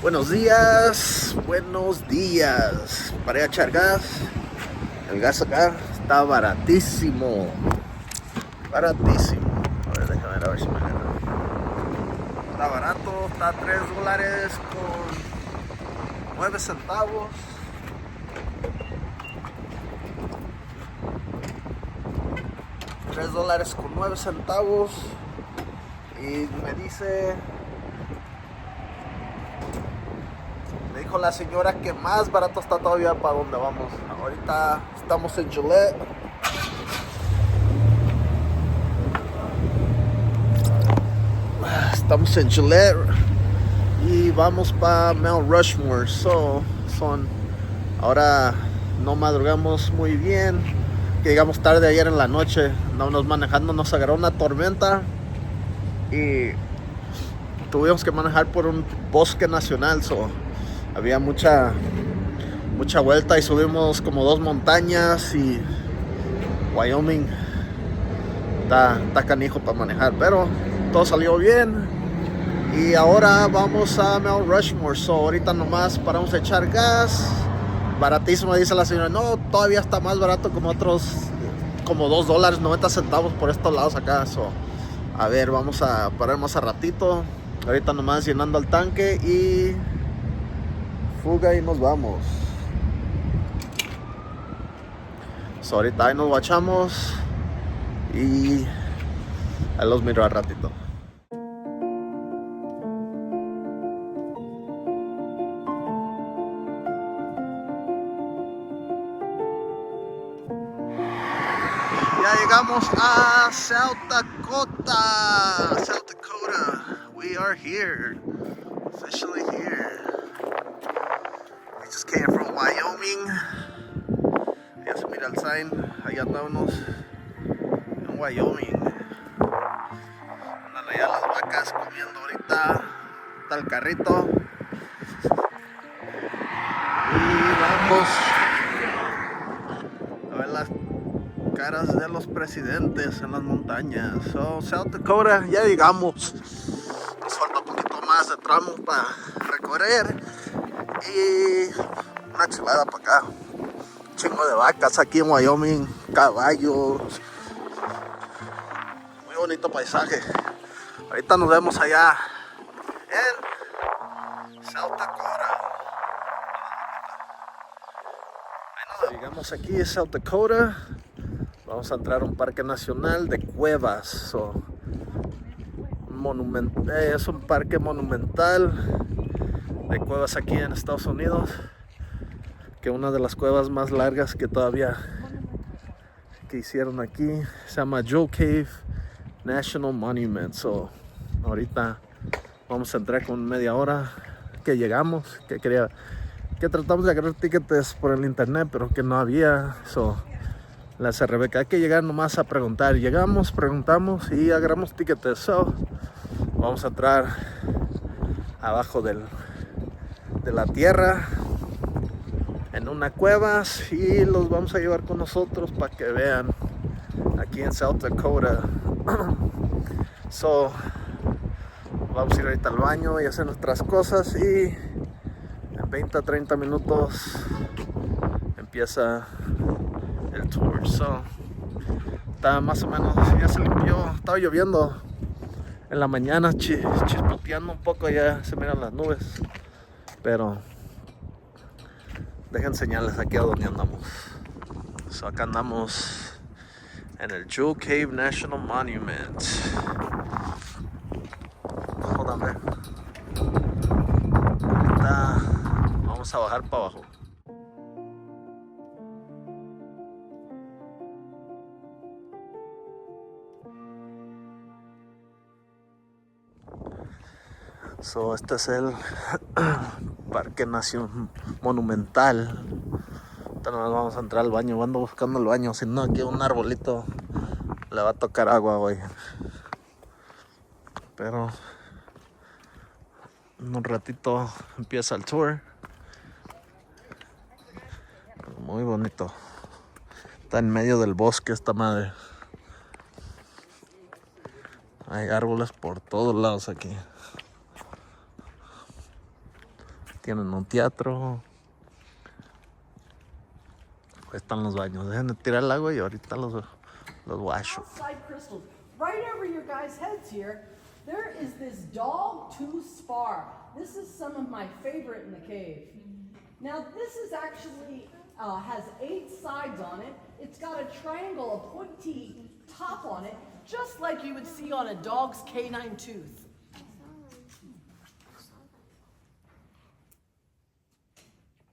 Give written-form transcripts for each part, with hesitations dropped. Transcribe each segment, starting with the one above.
Buenos días, buenos días. Para ir a echar gas. El gas acá está baratísimo. Baratísimo. A ver, déjame ver a ver si me agarra. Está barato, está a $3 con 9 centavos. $3 con 9 centavos. Y me dijo la señora que más barato está todavía para donde vamos. Ahorita estamos en Gillette. Estamos en Gillette y vamos para Mount Rushmore. Ahora no madrugamos muy bien. Que llegamos tarde ayer en la noche. Andábamos manejando, nos agarró una tormenta y tuvimos que manejar por un bosque nacional. Había mucha vuelta y subimos como 2 montañas y Wyoming está canijo para manejar, pero todo salió bien. Y ahora vamos a Mount Rushmore. Ahorita nomás paramos a echar gas. Baratísimo, dice la señora. No, todavía está más barato, como $2.90 por estos lados acá. A ver, vamos a parar más a ratito. Ahorita nomás llenando el tanque y fuga y nos vamos. Ahorita ahí nos guachamos y ahí los miro al ratito. Ya llegamos a South Dakota. We are here. Officially here. We just came from Wyoming. Ya se mira el sign. Ahí andamos en Wyoming. Andan allá las vacas comiendo ahorita. Está el carrito. Y vamos a ver las caras de los presidentes en las montañas. South Dakota, ya llegamos. Nos falta un poquito más de tramo para recorrer. Y una chulada para acá. Chingo de vacas aquí en Wyoming, caballos. Muy bonito paisaje. Ahorita nos vemos allá en South Dakota. Llegamos aquí a South Dakota. Vamos a entrar a un parque nacional de cuevas. Es un parque monumental de cuevas aquí en Estados Unidos. Que una de las cuevas más largas que hicieron aquí se llama Jewel Cave National Monument. Ahorita vamos a entrar con media hora que llegamos, que tratamos de agarrar tickets por el internet, pero que no había. La hace Rebeca, hay que llegar nomás a preguntar. Llegamos, preguntamos y agarramos tickets. Vamos a entrar abajo de la tierra en una cueva y los vamos a llevar con nosotros para que vean aquí en South Dakota. Vamos a ir ahorita al baño y hacer nuestras cosas y en 20 a 30 minutos empieza el tour. Está más o menos, ya se limpió. Estaba lloviendo en la mañana, chispoteando un poco, ya se miran las nubes, pero dejen señales aquí a donde andamos. Acá andamos en el Jewel Cave National Monument. Jódame. Ahorita vamos a bajar para abajo. Este es el Parque Nacional Monumental. Ahorita nos vamos a entrar al baño. Ando buscando el baño. Si no, aquí un arbolito le va a tocar agua hoy. Pero en un ratito empieza el tour. Muy bonito. Está en medio del bosque esta madre. Hay árboles por todos lados aquí. Tienen un teatro. Ahí están los baños. Dejen de tirar el agua y ahorita los washo. Outside crystals. Right over your guys' heads here, there is this dog tooth spar. This is some of my favorite in the cave. Now this is actually has 8 sides on it. It's got a triangle, a pointy top on it, just like you would see on a dog's canine tooth.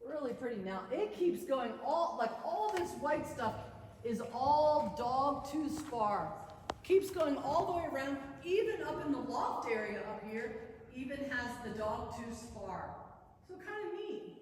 Really pretty. Now it keeps going all this white stuff is all dog tooth spar. Keeps going all the way around, even up in the loft area up here, even has the dog tooth spar. So kind of neat.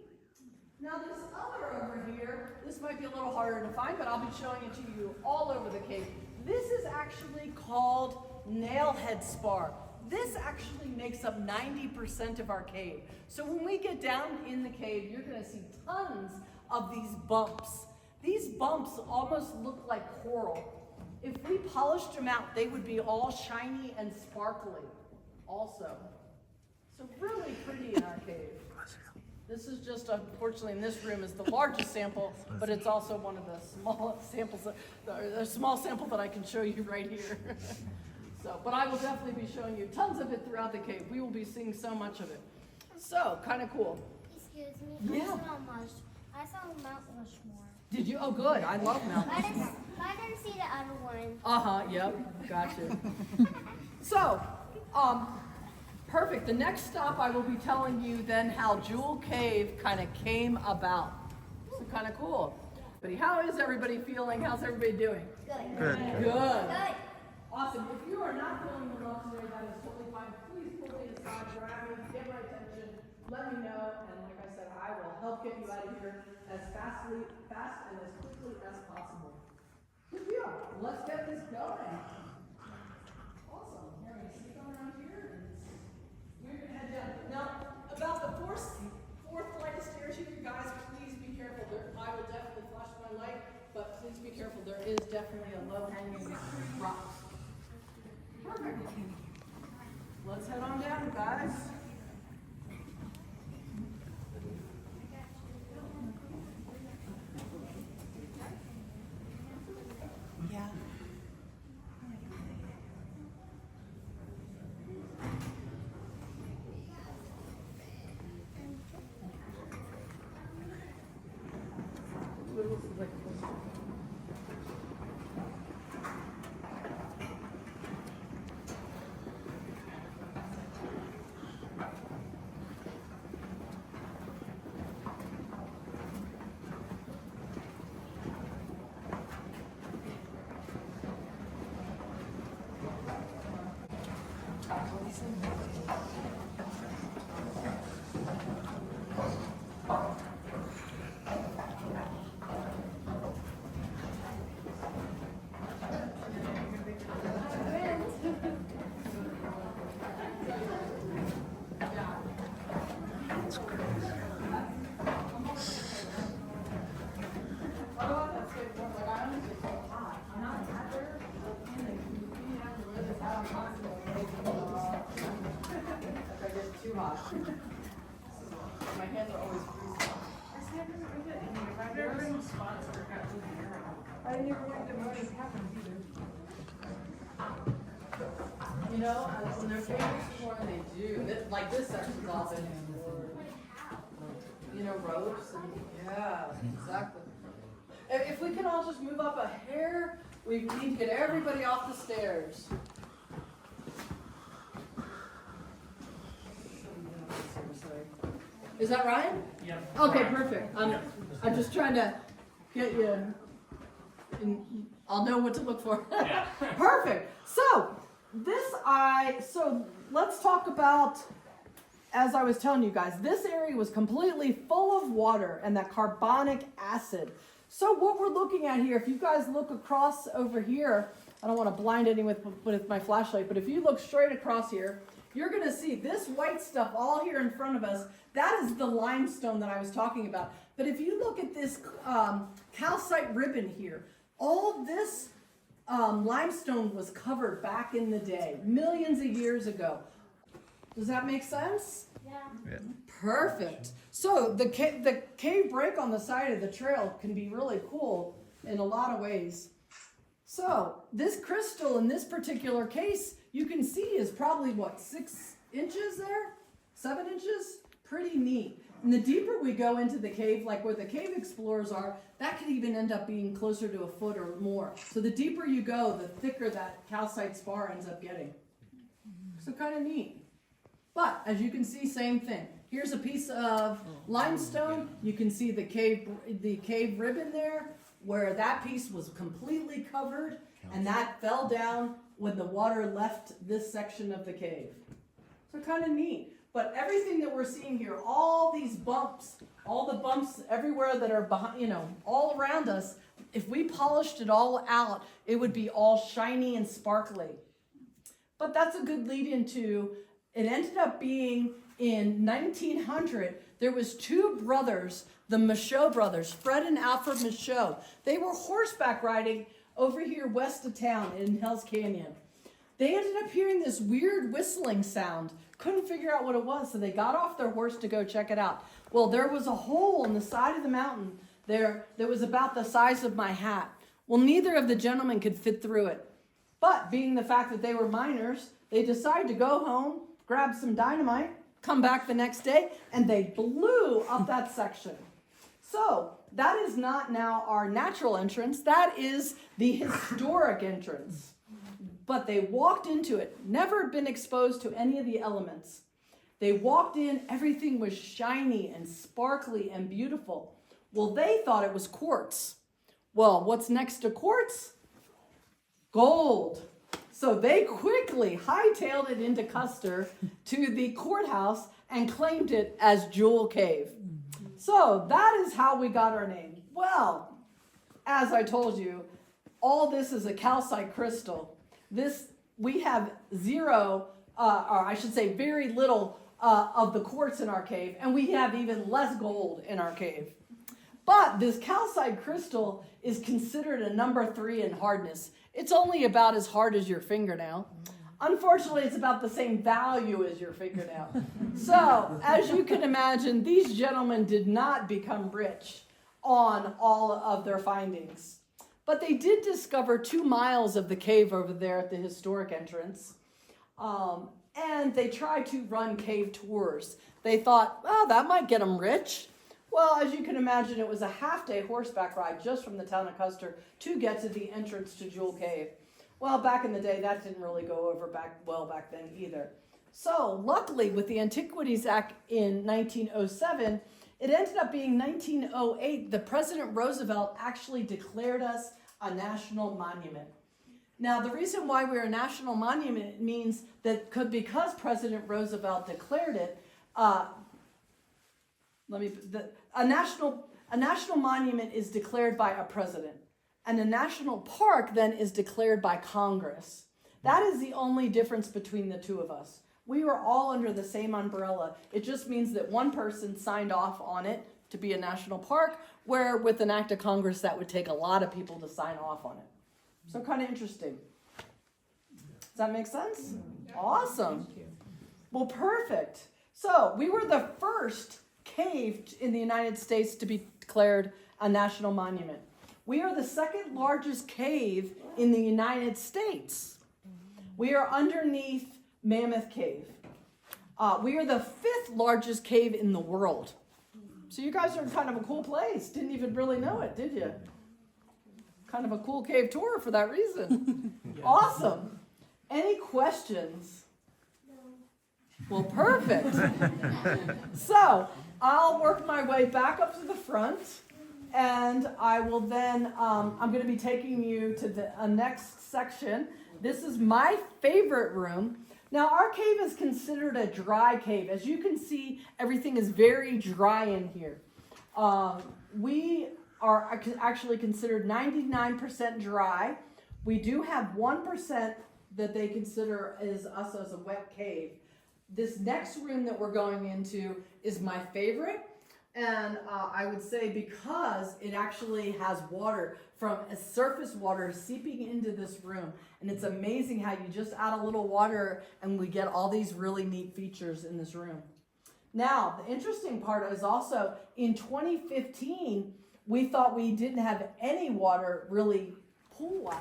Now this other over here, this might be a little harder to find, but I'll be showing it to you all over the cave. This is actually called nailhead spar. This actually makes up 90% of our cave. So when we get down in the cave, you're gonna see tons of these bumps. These bumps almost look like coral. If we polished them out, they would be all shiny and sparkly also. So really pretty in our cave. This is just, unfortunately, in this room is the largest sample, but it's also one of the small samples, a small sample that I can show you right here. So, but I will definitely be showing you tons of it throughout the cave. We will be seeing so much of it. So, kind of cool. Excuse me. Yeah. I saw Mount Rushmore. Did you? Oh, good. I love mountains. I didn't see the other one. Uh-huh, yep, gotcha. So, perfect. The next stop I will be telling you then how Jewel Cave kind of came about. So kind of cool. But how is everybody feeling? How's everybody doing? Good. Good. Good. Awesome. If you are not feeling well today, that is totally fine. Please pull me aside, grab me, get my attention, let me know, and like I said, I will help get you out of here as fast and as quickly as possible. Good deal. Let's get this going. Awesome. Here, I'm going to stick around here and you're going to head down. Now, about the fourth flight of stairs here, you guys, please be careful. I will definitely flash my light, but please be careful. There is definitely a low-hanging rock. Perfect. Let's head on down, guys. Yeah. Too hot. My hands are always freezing. I never went to Mona's happens either. You know, when they're famous for what they do, like this section's often for, you know, ropes and yeah, exactly. If we can all just move up a hair, we need to get everybody off the stairs. Is that Ryan? Yeah. Okay, perfect. I'm just trying to get you, and I'll know what to look for. Yeah. Perfect. So let's talk about, as I was telling you guys, this area was completely full of water and that carbonic acid. So what we're looking at here, if you guys look across over here, I don't want to blind anyone with my flashlight, but if you look straight across here, you're going to see this white stuff all here in front of us. That is the limestone that I was talking about. But if you look at this calcite ribbon here, all this limestone was covered back in the day, millions of years ago. Does that make sense? Yeah. Perfect. So the cave break on the side of the trail can be really cool in a lot of ways. So this crystal in this particular case, you can see is probably what, 6 inches there? 7 inches? Pretty neat. And the deeper we go into the cave, like where the cave explorers are, that could even end up being closer to a foot or more. So the deeper you go, the thicker that calcite spar ends up getting. So kind of neat. But as you can see, same thing. Here's a piece of limestone. You can see the cave ribbon there, where that piece was completely covered, and that fell down when the water left this section of the cave. So kind of neat. But everything that we're seeing here, all these bumps, all the bumps everywhere that are behind, all around us, if we polished it all out, it would be all shiny and sparkly. But that's a good lead into, it ended up being in 1900, there was 2 brothers, the Michaud brothers, Fred and Alfred Michaud. They were horseback riding over here west of town in Hell's Canyon. They ended up hearing this weird whistling sound. Couldn't figure out what it was, so they got off their horse to go check it out. Well, there was a hole in the side of the mountain there that was about the size of my hat. Well, neither of the gentlemen could fit through it. But being the fact that they were miners, they decided to go home, grab some dynamite, come back the next day, and they blew up that section. So that is not now our natural entrance. That is the historic entrance. But they walked into it, never been exposed to any of the elements. They walked in, everything was shiny and sparkly and beautiful. Well, they thought it was quartz. Well, what's next to quartz? Gold. So they quickly hightailed it into Custer to the courthouse and claimed it as Jewel Cave. So that is how we got our name. Well, as I told you, all this is a calcite crystal. We have zero, or I should say very little of the quartz in our cave, and we have even less gold in our cave. But this calcite crystal is considered a number 3 in hardness. It's only about as hard as your fingernail. Unfortunately, it's about the same value as your fingernail. So, as you can imagine, these gentlemen did not become rich on all of their findings. But they did discover 2 miles of the cave over there at the historic entrance. And they tried to run cave tours. They thought, oh, that might get them rich. Well, as you can imagine, it was a half-day horseback ride just from the town of Custer to get to the entrance to Jewel Cave. Well, back in the day, that didn't really go over back then either. So, luckily, with the Antiquities Act in 1907, it ended up being 1908, the President Roosevelt actually declared us a national monument. Now, the reason why we're a national monument means that because President Roosevelt declared it, a national monument is declared by a president, and a national park then is declared by Congress. That is the only difference between the two of us. We were all under the same umbrella. It just means that one person signed off on it to be a national park, where with an act of Congress that would take a lot of people to sign off on it. So kind of interesting. Does that make sense? Awesome. Well, perfect. So we were the first cave in the United States to be declared a national monument. We are the 2nd largest cave in the United States. We are underneath Mammoth Cave. We are the 5th largest cave in the world. So you guys are in kind of a cool place. Didn't even really know it, did you? Kind of a cool cave tour for that reason. Awesome. Any questions? No. Well, perfect. So I'll work my way back up to the front, and I will then, I'm going to be taking you to the next section. This is my favorite room. Now, our cave is considered a dry cave. As you can see, everything is very dry in here. We are actually considered 99% dry. We do have 1% that they consider as us as a wet cave. This next room that we're going into is my favorite. And I would say because it actually has water from surface water seeping into this room. And it's amazing how you just add a little water and we get all these really neat features in this room. Now, the interesting part is also in 2015, we thought we didn't have any water really pool-wise.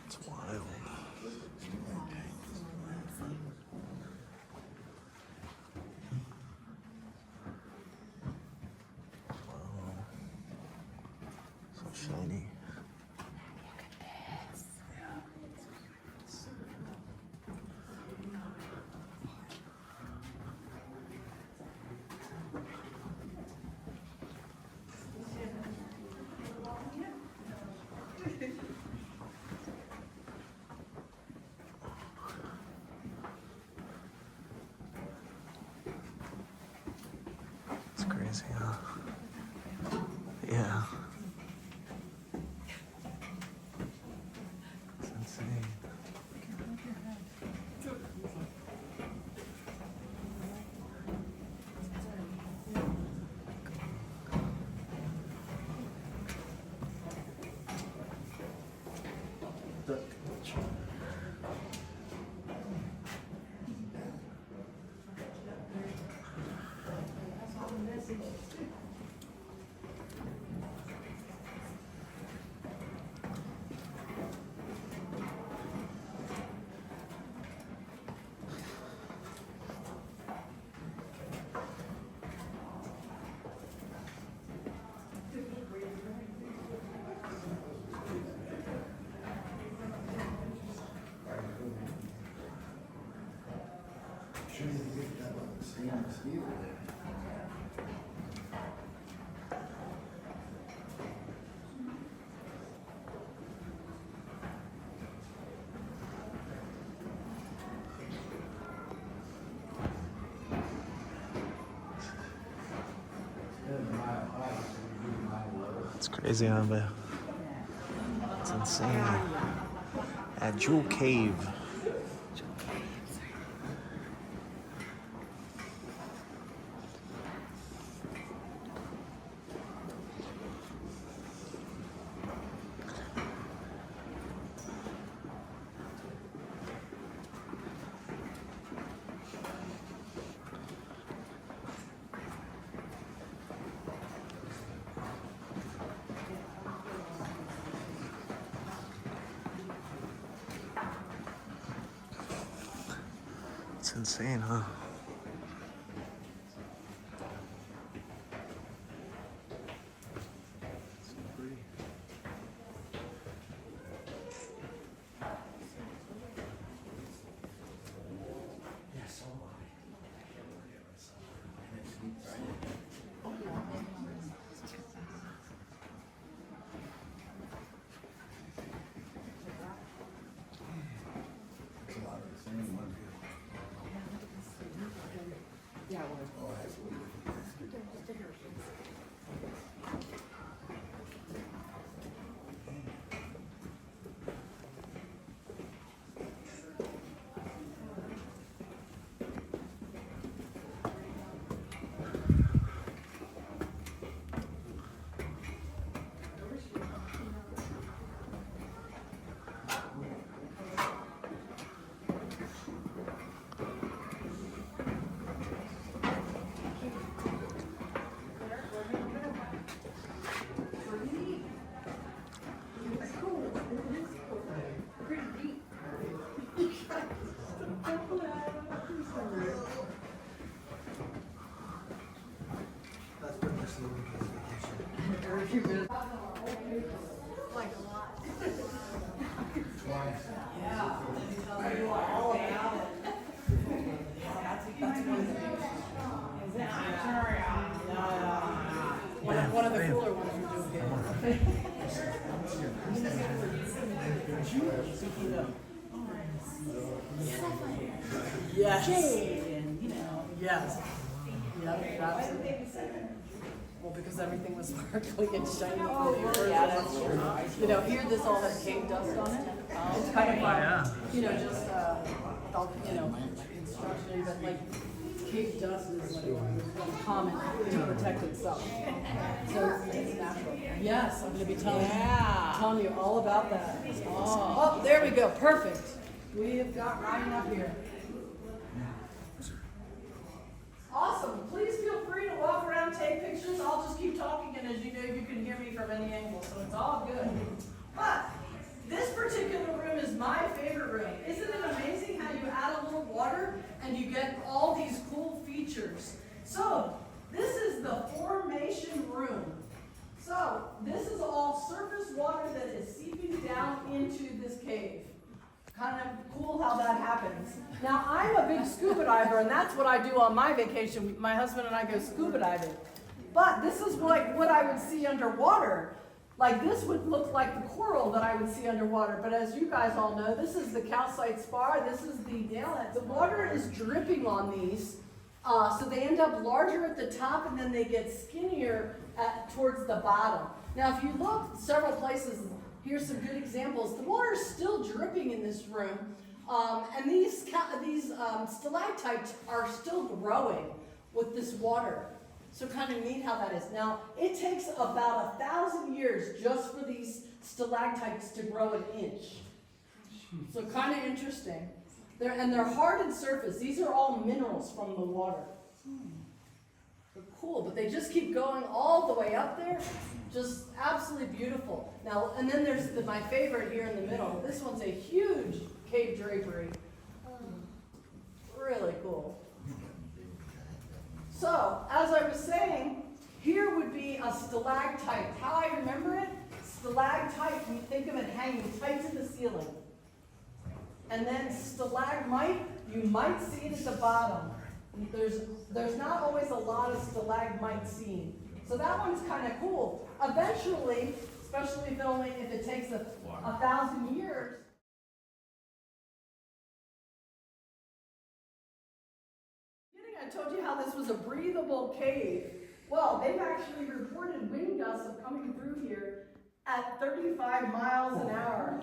It's wild. Wow. So shiny. It's crazy, huh? Yeah. It's insane. It's crazy, huh, man? It's insane. At Jewel Cave. It's insane, huh? Like a lot. Yeah, let me tell you all about it. That's one of the big one of the cooler ones we're doing. Yes. Yes. Yep, absolutely. Well, because everything was sparkling and shiny. Yeah, that's true. Here this all has cave dust on it. It's kind of just construction, but like cave dust is common to protect itself. So it's natural. Yes, I'm going to be telling you all about that. Oh, there we go. Perfect. We have got Ryan up here. Awesome. Please feel free to walk around, take pictures. I'll just keep talking, and as you know, you can hear me from any angle, so it's all good. But this particular room is my favorite room. Isn't it amazing how you add a little water and you get all these cool features? So this is the formation room. So this is all surface water that is seeping down into this cave. Kind of cool how that happens. Now, I'm a big scuba diver, and that's what I do on my vacation. My husband and I go scuba diving. But this is like what I would see underwater. Like this would look like the coral that I would see underwater. But as you guys all know, this is the calcite spar. This is the nailhead. The water is dripping on these. So they end up larger at the top, and then they get skinnier towards the bottom. Now, if you look several places, here's some good examples. The water is still dripping in this room, and these stalactites are still growing with this water. So kind of neat how that is. Now, it takes about 1,000 years just for these stalactites to grow an inch. So kind of interesting. They're hardened surface. These are all minerals from the water. They're cool, but they just keep going all the way up there. Just absolutely beautiful. Now, and then there's my favorite here in the middle. This one's a huge cave drapery. Really cool. So, as I was saying, here would be a stalactite. How I remember it? Stalactite, you think of it hanging tight to the ceiling. And then stalagmite, you might see it at the bottom. There's not always a lot of stalagmite seen. So that one's kind of cool. Eventually, especially if it takes 1,000 years, I told you how this was a breathable cave. Well, they've actually reported wind gusts of coming through here at 35 miles an hour.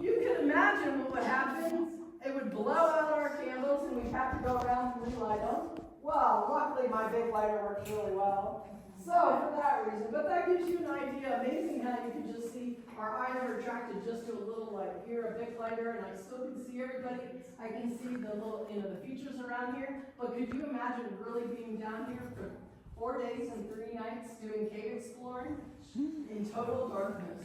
You can imagine what would happen. It would blow out our candles and we'd have to go around and relight them. Well, luckily my big lighter works really well. So for that reason, but that gives you an idea. Amazing how you can just see our eyes are attracted just to a little light. Here, a big lighter, and I still can see everybody. I can see the little, the features around here. But could you imagine really being down here for 4 days and 3 nights doing cave exploring in total darkness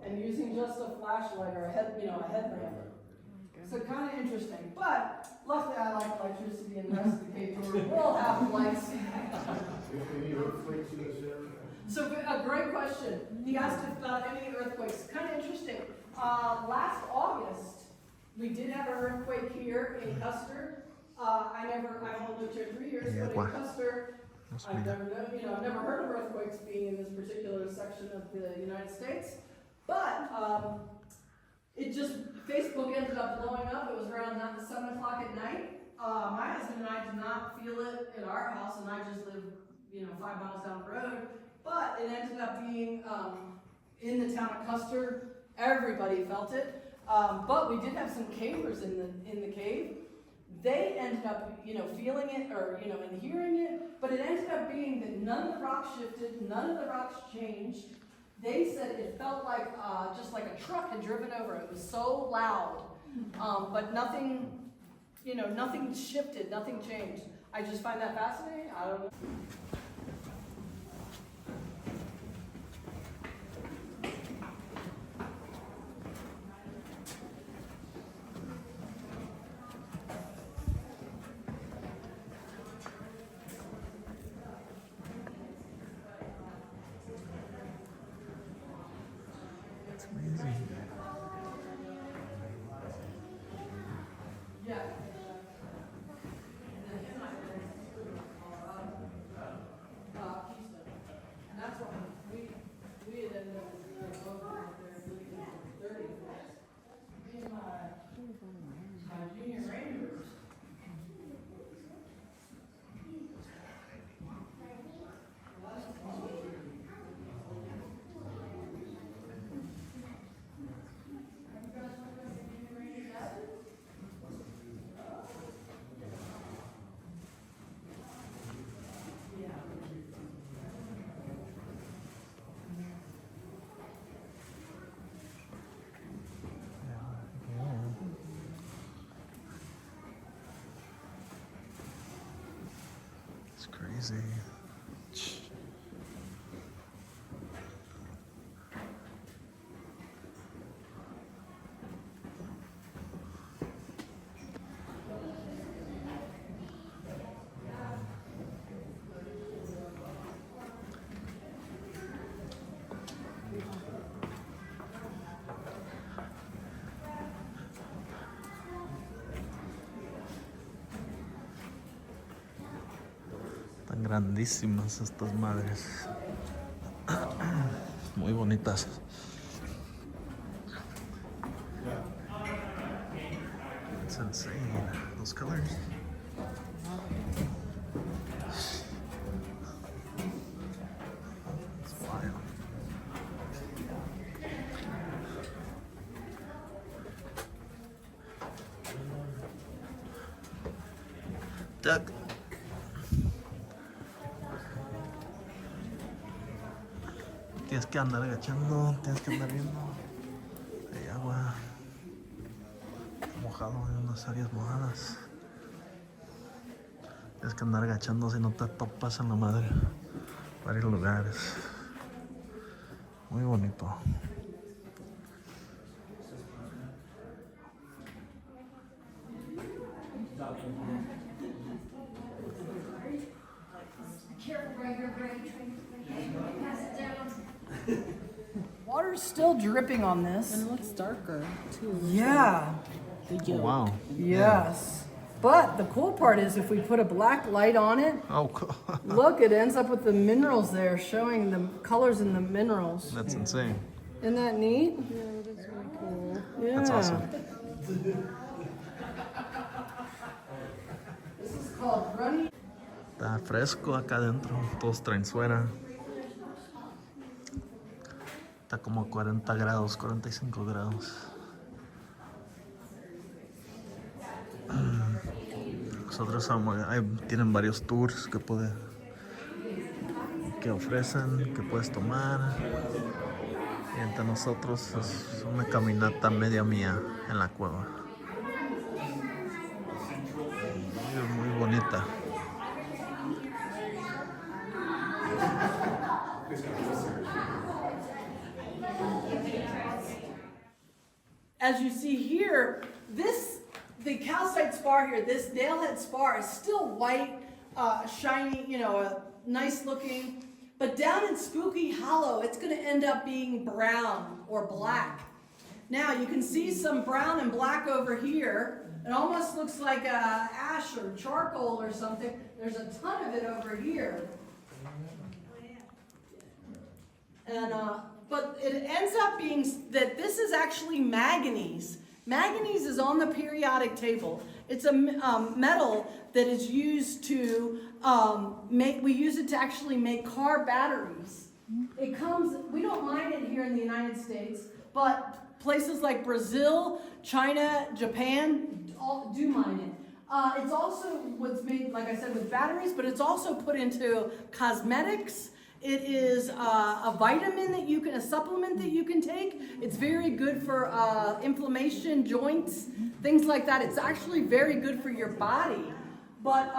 and using just a flashlight or a headlamp? So kind of interesting. But luckily, I like electricity, and the rest of the cave tour will have lights. So a great question. He asked about any earthquakes. Kind of interesting. Last August, we did have an earthquake here in Custer. I only lived here 3 years, but in Custer, I've never heard of earthquakes being in this particular section of the United States. But Facebook ended up blowing up. It was around 7 o'clock at night. My husband and I did not feel it at our house, and I just live 5 miles down the road. But it ended up being in the town of Custer. Everybody felt it. But we did have some cavers in the cave. They ended up, feeling it or, and hearing it. But it ended up being that none of the rocks shifted, none of the rocks changed. They said it felt like just like a truck had driven over. It was so loud. But nothing, nothing shifted, nothing changed. I just find that fascinating. I don't know. crazy. Tan grandísimas estas madres. Muy bonitas. It's insane. Those colors. It's wild. Duck. Tienes que andar agachando, tienes que andar viendo. Hay agua. Mojado en unas áreas mojadas. Tienes que andar agachando si no te topas en la madre. Varios lugares. Muy bonito. Water's still dripping on this. And it looks darker too. Yeah. The Oh, yolk. wow. Yes. But the cool part is if we put a black light on it, Oh, cool. look, it ends up with the minerals there, showing the colors in the minerals. That's insane. Isn't that neat? Yeah, that's really cool. Yeah. That's awesome. This is called runny. Está fresco acá adentro. Todos traen suera. Está como a 40 grados, 45 grados. Nosotros tienen varios tours que ofrecen, que puedes tomar. Y entre nosotros es una caminata media mía en la cueva. Es muy bonita. As you see here, the calcite spar here, this nailhead spar is still white, shiny, nice looking. But down in Spooky Hollow, it's going to end up being brown or black. Now you can see some brown and black over here. It almost looks like ash or charcoal or something. There's a ton of it over here. And but it ends up being that this is actually manganese. Manganese is on the periodic table. It's a metal that is used to we use it to actually make car batteries. It comes, we don't mine it here in the United States, but places like Brazil, China, Japan all do mine it. It's also what's made, like I said, with batteries, but it's also put into cosmetics. It is a vitamin a supplement that you can take. It's very good for inflammation, joints, things like that. It's actually very good for your body. But,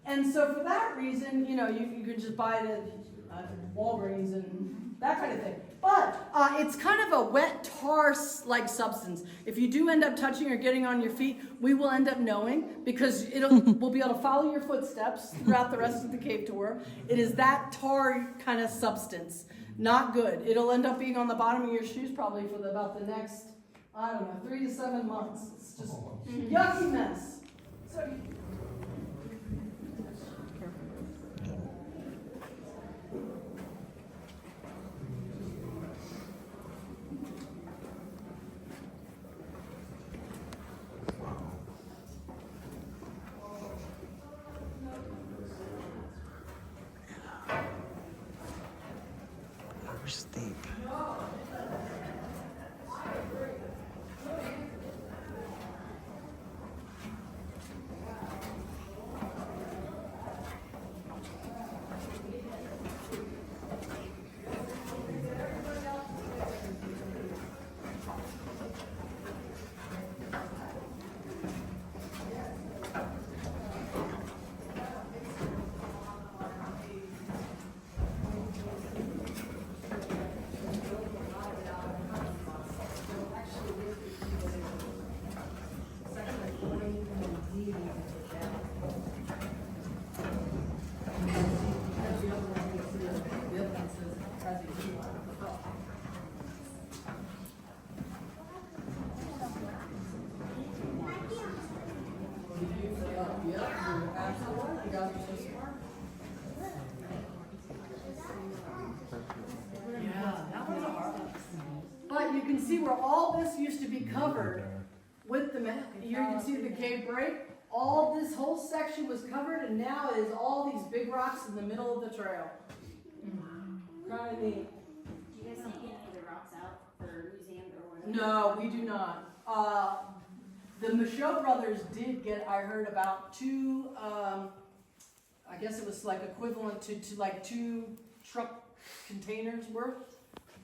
and so for that reason, you can just buy it at Walgreens and that kind of thing. But it's kind of a wet tar-like substance. If you do end up touching or getting on your feet, we will end up knowing because we'll be able to follow your footsteps throughout the rest of the cave tour. It is that tar kind of substance. Not good. It'll end up being on the bottom of your shoes probably for about the next, 3 to 7 months. It's just yucky mess. So, Steep. Absolutely, you guys are so smart. Yeah, that one's a hard one. But you can see where all this used to be covered with the, here you can see the cave break. All this whole section was covered, and now it is all these big rocks in the middle of the trail. Kind of neat. Do you guys take any of the rocks out for museums or whatever? No, we do not. The Michaud brothers did get, I heard about two, I guess it was like equivalent to like 2 truck containers worth.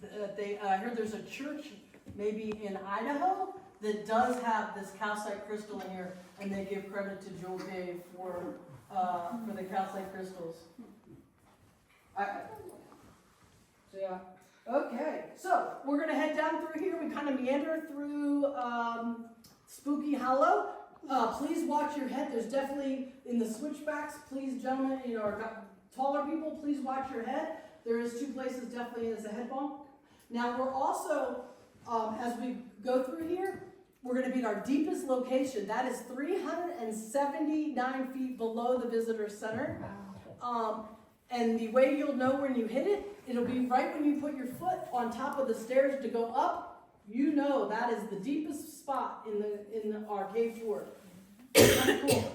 I heard there's a church maybe in Idaho that does have this calcite crystal in here, and they give credit to Joel Cave for the calcite crystals. So yeah. Okay, so we're gonna head down through here. We kind of meander through Spooky Hollow. Please watch your head. There's definitely in the switchbacks. Please, gentlemen, or taller people, please watch your head. There is 2 places definitely as a head bump. Now we're also, as we go through here, we're going to be at our deepest location. That is 379 feet below the visitor center. And the way you'll know when you hit it, it'll be right when you put your foot on top of the stairs to go up. You know that is the deepest spot in our cave tour. Kind of cool.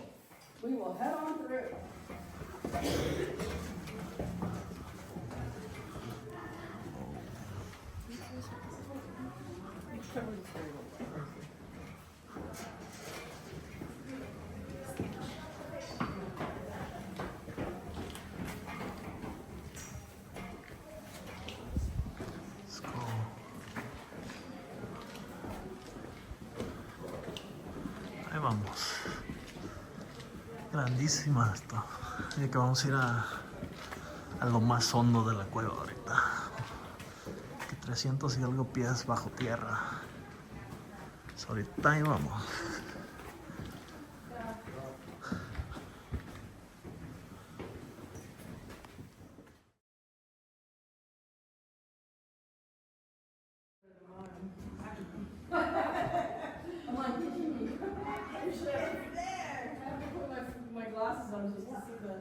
We will head on through. Ahí vamos. Grandísima esto. Así que vamos a ir a lo más hondo de la cueva ahorita. Que 300 y algo pies bajo tierra. So, ahorita ahí vamos. I'm like, usually I put it there. I have to put my glasses on just to see the.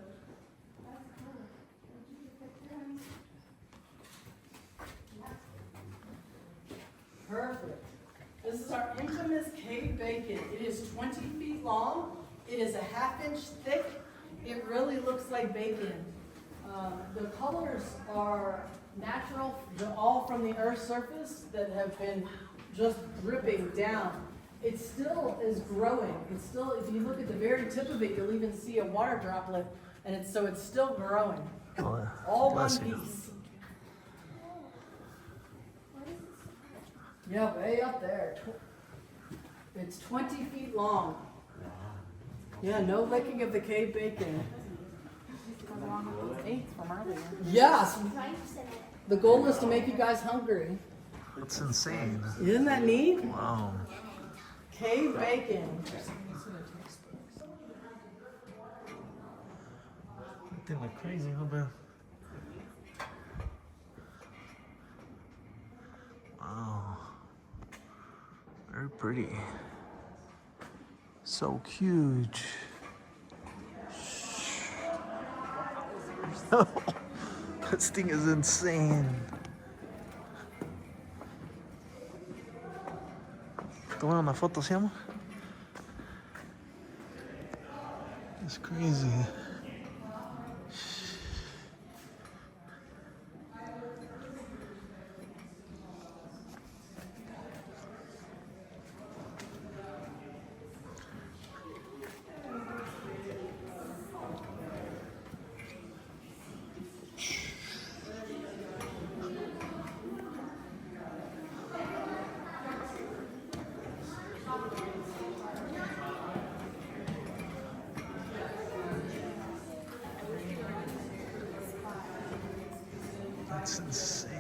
Perfect. This is our infamous cave bacon. It is 20 feet long. It is a 1/2 inch thick. It really looks like bacon. The colors are natural. They're all from the Earth's surface that have been just dripping down. It still is growing. It's still, if you look at the very tip of it, you'll even see a water droplet, and it's still growing. Oh, All one bless you. piece. Yeah, way up there. It's 20 feet long. Yeah, no licking of the cave bacon. Along with those 8 from earlier. Yes, the goal is to make you guys hungry. It's insane. Isn't that neat? Wow. Cave bacon. They look crazy, huh, man? Wow. Very pretty. So huge. This thing is insane. Toma una foto, ¿sí, amor? It's crazy. That's insane.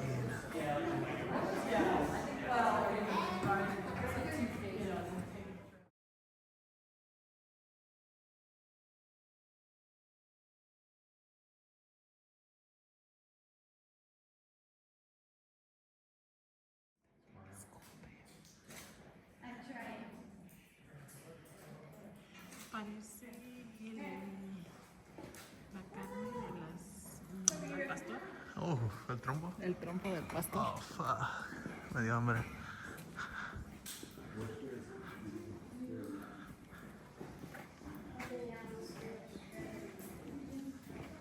Funny city. ¿El trompo? El trompo del pasto. Oh, fuck. Me dio hambre.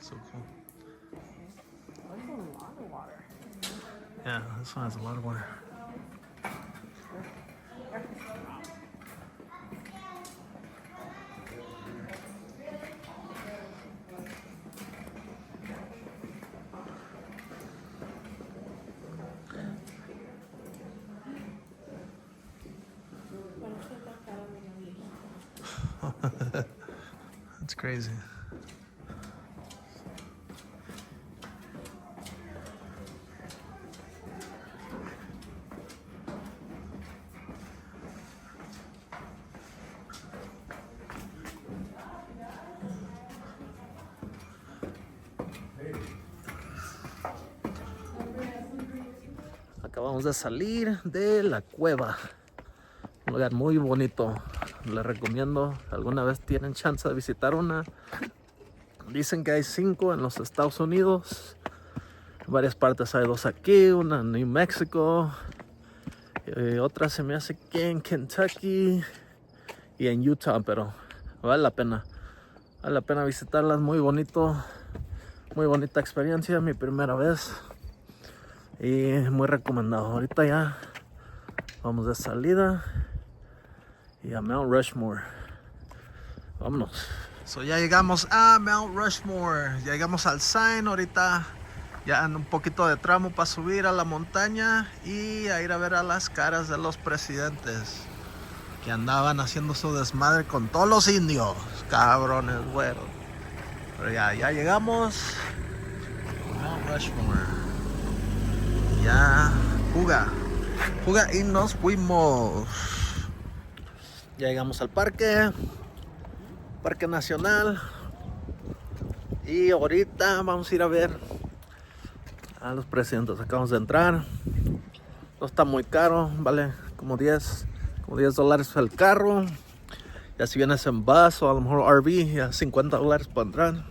So cool. There's a lot of water. Yeah, this one has a lot of water. That's crazy. Acabamos de salir de la cueva. Un lugar muy bonito. Les recomiendo. Alguna vez tienen chance de visitar una. Dicen que hay 5 en los Estados Unidos. En varias partes hay 2 aquí. Una en New Mexico. Otra se me hace que en Kentucky. Y en Utah. Pero vale la pena. Vale la pena visitarlas. Muy bonito. Muy bonita experiencia. Mi primera vez. Y muy recomendado. Ahorita ya vamos de salida. Y a Mount Rushmore. Vámonos. So ya llegamos a Mount Rushmore. Ya llegamos al sign. Ahorita ya en un poquito de tramo para subir a la montaña y a ir a ver a las caras de los presidentes que andaban haciendo su desmadre con todos los indios. Cabrones, güeros. Pero ya llegamos a Mount Rushmore. Ya juga y nos fuimos. Ya llegamos al parque nacional, y ahorita vamos a ir a ver a los presidentes. Acabamos de entrar. No está muy caro, vale como $10 el carro. Ya si vienes en bus o a lo mejor RV, ya $50 para entrar,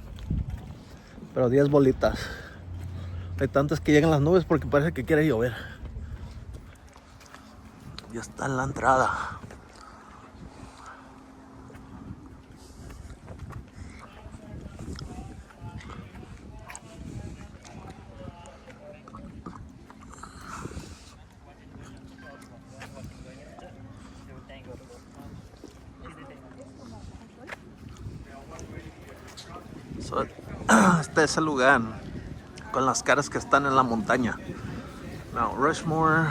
pero 10 bolitas. Hay tantas que llegan las nubes porque parece que quiere llover. Ya está en la entrada. Este es el lugar con las caras que están en la montaña. Mount Rushmore.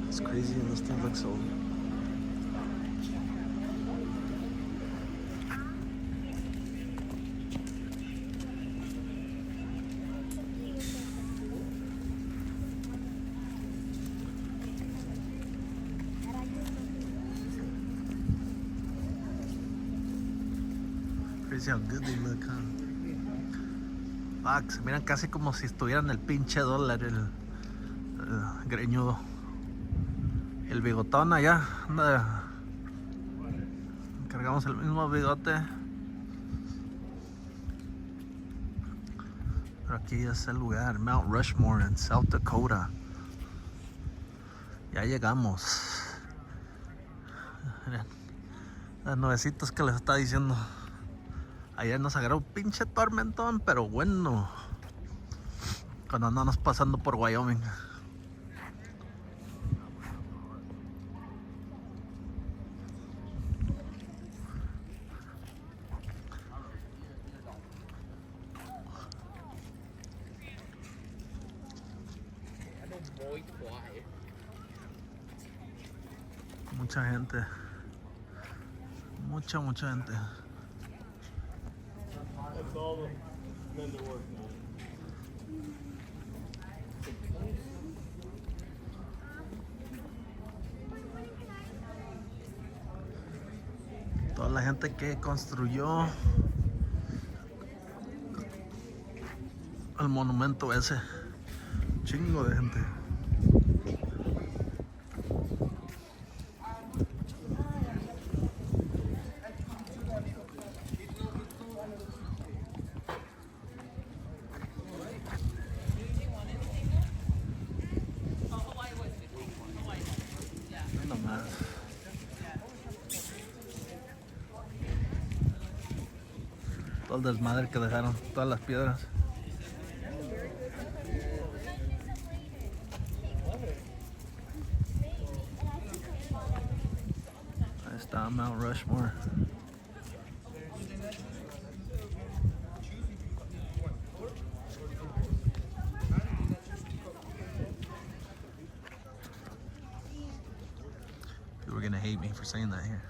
It's crazy and this thing looks so... Crazy how good they look, huh? Fuck, se miran casi como si estuvieran el pinche dólar, el greñudo. El bigotón allá, anda. Cargamos el mismo bigote. Pero aquí es el lugar, Mount Rushmore en South Dakota. Ya llegamos. Miren, las nubecitas que les está diciendo. Ayer nos agarró un pinche tormentón, pero bueno. Cuando andamos pasando por Wyoming. Mucha gente. Mucha gente. gente que construyó el monumento ese. Chingo de gente. No más. Todo el desmadre que dejaron, todas las piedras. Ahí está Mount Rushmore. People are gonna hate me for saying that here.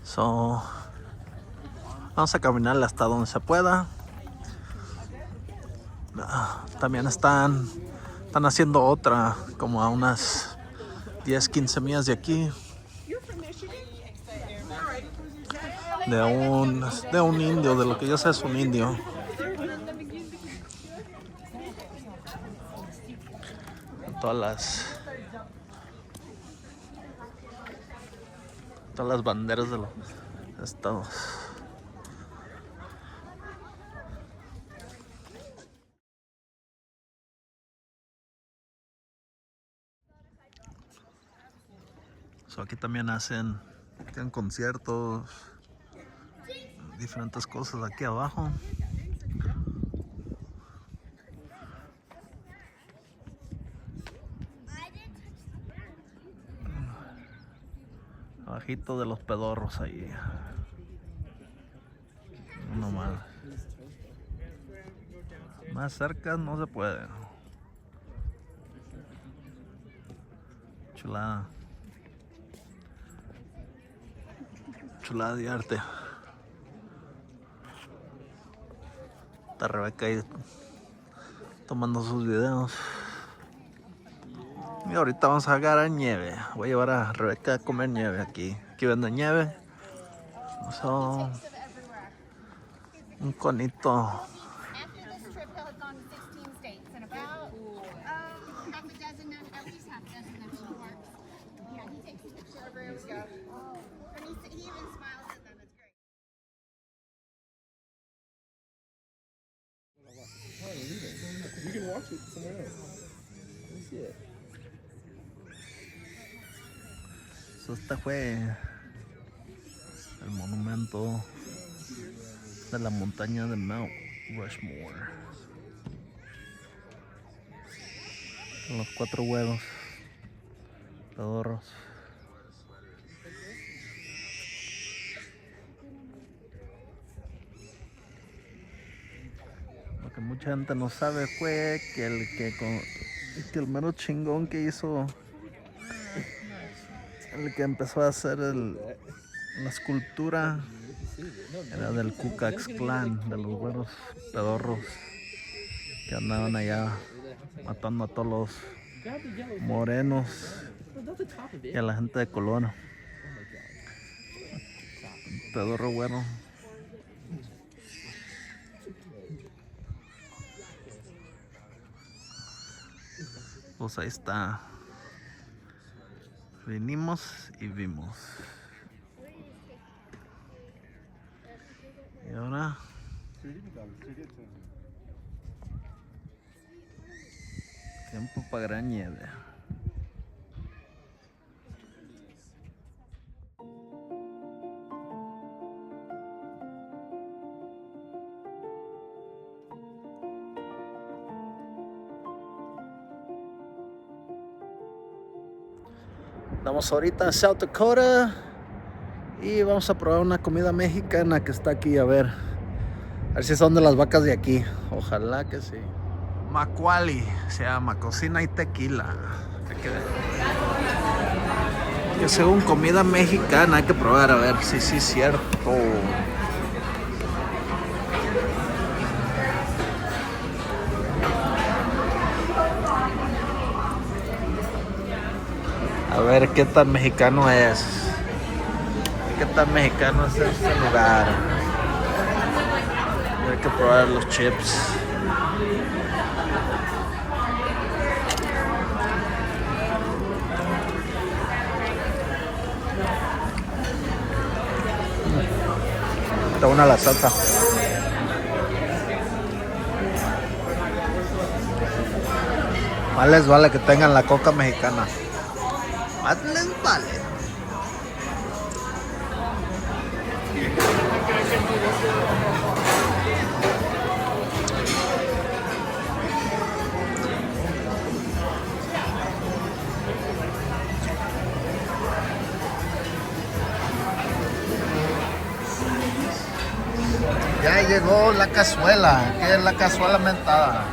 So, vamos a caminar hasta donde se pueda. También están haciendo otra como a unas 10-15 millas de aquí. De un indio, de lo que yo sé es un indio. Todas las banderas de los estados. So, aquí también tienen conciertos, diferentes cosas aquí abajo. Abajito de los pedorros ahí. No más. Más cerca no se puede. Chulada. Chulada de arte. Está Rebeca ahí tomando sus videos. Y ahorita vamos a agarrar nieve. Voy a llevar a Rebeca a comer nieve aquí. Aquí venden nieve. So, un conito. After this trip, he'll have gone to 16 states and about half a dozen, at least half a dozen national parks. Yeah, he takes a picture everywhere we go. And he even smiles at them. It's great. You can watch it somewhere else. Let me see it. So, este fue el monumento de la montaña de Mount Rushmore. Los 4 huevos, pedorros. Lo que mucha gente no sabe fue que el mero chingón que hizo, el que empezó a hacer la escultura, era del Ku Klux Klan, de los güeros pedorros que andaban allá matando a todos los morenos y a la gente de color. Pedorro güero. Pues ahí está. Vinimos y vimos. Y ahora tiempo para gran nieve. Estamos ahorita en South Dakota y vamos a probar una comida mexicana que está aquí, a ver si son de las vacas de aquí. Ojalá que sí. Macuali se llama, cocina y tequila. Que según comida mexicana hay que probar, a ver si sí es cierto. A ver qué tan mexicano es. ¿Qué tan mexicano es este lugar? Hay que probar los chips. Está buena la salsa. Más les vale que tengan la coca mexicana. Más les vale. Ya llegó la cazuela. ¿Qué es la cazuela mentada?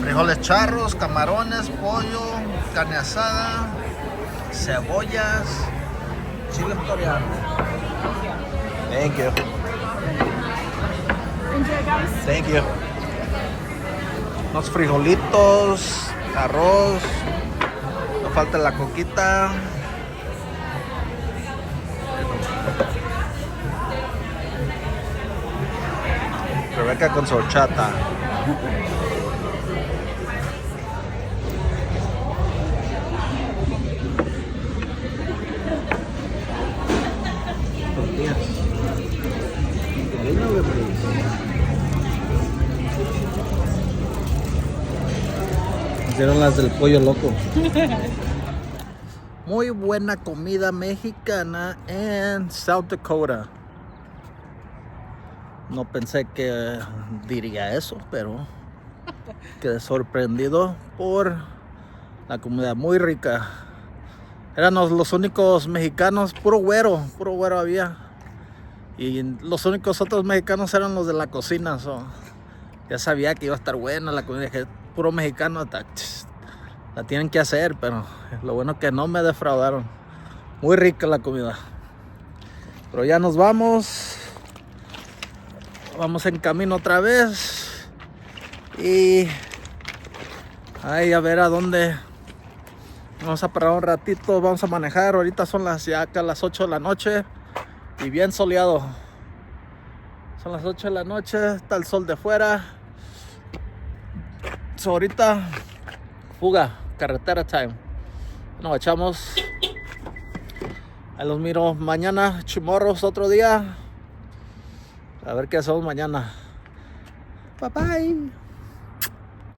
Frijoles charros, camarones, pollo, carne asada, cebollas, chile coreano. Thank you. Thank you. Unos frijolitos, arroz, no falta la coquita. Rebeca con su horchata. Tortillas. Hicieron las del pollo loco. Muy buena comida mexicana en South Dakota. No pensé que diría eso, pero quedé sorprendido por la comida muy rica. Éramos los únicos mexicanos, puro güero había. Y los únicos otros mexicanos eran los de la cocina. Ya sabía que iba a estar buena la comida, que puro mexicano, la tienen que hacer, pero lo bueno que no me defraudaron. Muy rica la comida. Pero ya nos vamos. Vamos en camino otra vez. Y ahí a ver a dónde. Vamos a parar un ratito, vamos a manejar. Ahorita son ya acá las 8 de la noche. Y bien soleado. Son las 8 de la noche, está el sol de fuera. Ahorita, fuga, carretera time. Nos echamos. Ahí los miro mañana, chimorros, otro día. A ver qué hacemos mañana. Bye bye.